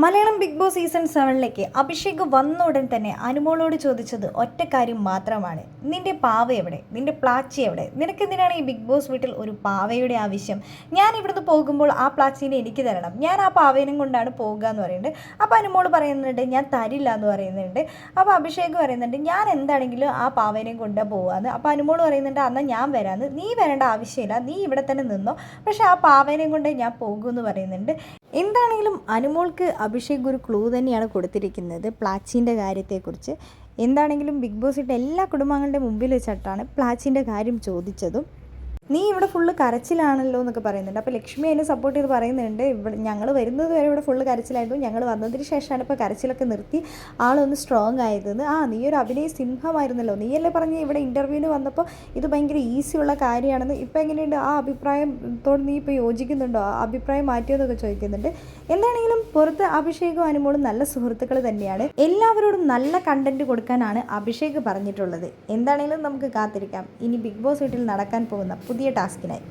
Malayalam Bigg Boss season 7ലേക്ക് അഭിഷേക് വന്ന ഉടൻ തന്നെ അനുമോളോട് ചോദിച്ചത് ഒറ്റ കാര്യം മാത്രമാണ്. നിന്റെ പാവ എവിടെ? നിന്റെ പ്ലാച്ചി എവിടെ? നിനക്കെന്തിനാണ് ഈ ബിഗ് ബോസ് വീട്ടിൽ ഒരു പാവയുടെ ആവശ്യം? ഞാൻ ഇവിടുന്ന് പോകുമ്പോൾ ആ പ്ലാച്ചീനെ എനിക്ക് തരണം, ഞാൻ ആ പാവേനും കൊണ്ടാണ് പോകുക എന്ന് പറയുന്നുണ്ട്. അപ്പോൾ അനുമോൾ പറയുന്നുണ്ട് ഞാൻ തരില്ല എന്ന് പറയുന്നുണ്ട്. അപ്പോൾ അഭിഷേക് പറയുന്നുണ്ട് ഞാൻ എന്താണെങ്കിലും ആ പാവേനെയും കൊണ്ട് പോകാമെന്ന്. അപ്പോൾ അനുമോൾ പറയുന്നുണ്ട് എന്നാൽ ഞാൻ വരാമെന്ന്. നീ വരേണ്ട ആവശ്യമില്ല, നീ ഇവിടെ തന്നെ നിന്നോ, പക്ഷേ ആ പാവേനെയും കൊണ്ട് ഞാൻ പോകുമെന്ന് പറയുന്നുണ്ട്. എന്താണെങ്കിലും അനുമോൾക്ക് അഭിഷേക് ഒരു ക്ലൂ തന്നെയാണ് കൊടുത്തിരിക്കുന്നത് പ്ലാച്ചിൻ്റെ കാര്യത്തെക്കുറിച്ച്. എന്താണെങ്കിലും ബിഗ് ബോസ് ഇട്ട എല്ലാ കുടുംബാംഗങ്ങളുടെ മുമ്പിൽ വെച്ചിട്ടാണ് പ്ലാച്ചിൻ്റെ കാര്യം ചോദിച്ചതും. നീ ഇവിടെ ഫുള്ള് കരച്ചിലാണല്ലോ എന്നൊക്കെ പറയുന്നുണ്ട്. അപ്പോൾ ലക്ഷ്മി അതിനെ സപ്പോർട്ട് ചെയ്ത് പറയുന്നുണ്ട് ഇവിടെ ഞങ്ങൾ വരുന്നത് വരെ ഇവിടെ ഫുള്ള് കരച്ചിലായിരുന്നു, ഞങ്ങൾ വന്നതിന് ശേഷമാണ് ഇപ്പോൾ കരച്ചിലൊക്കെ നിർത്തി ആളൊന്ന് സ്ട്രോങ് ആയതെന്ന്. നീ ഒരു അഭിനയ സിംഹമായിരുന്നല്ലോ, നീയല്ലേ പറഞ്ഞ് ഇവിടെ ഇൻ്റർവ്യൂവിന് വന്നപ്പോൾ ഇത് ഭയങ്കര ഈസിയുള്ള കാര്യമാണെന്ന്. ഇപ്പോൾ എങ്ങനെയുണ്ട് ആ അഭിപ്രായത്തോട് നീ ഇപ്പോൾ യോജിക്കുന്നുണ്ടോ? ആ അഭിപ്രായം മാറ്റിയോന്നൊക്കെ ചോദിക്കുന്നുണ്ട്. എന്താണെങ്കിലും പുറത്ത് അഭിഷേകും അനുമോളും നല്ല സുഹൃത്തുക്കൾ തന്നെയാണ്. എല്ലാവരോടും നല്ല കണ്ടന്റ് കൊടുക്കാനാണ് അഭിഷേക് പറഞ്ഞിട്ടുള്ളത്. എന്താണെങ്കിലും നമുക്ക് കാത്തിരിക്കാം ഇനി ബിഗ് ബോസ് വീട്ടിൽ നടക്കാൻ പോകുന്ന പുതിയ ടാസ്കിനായി.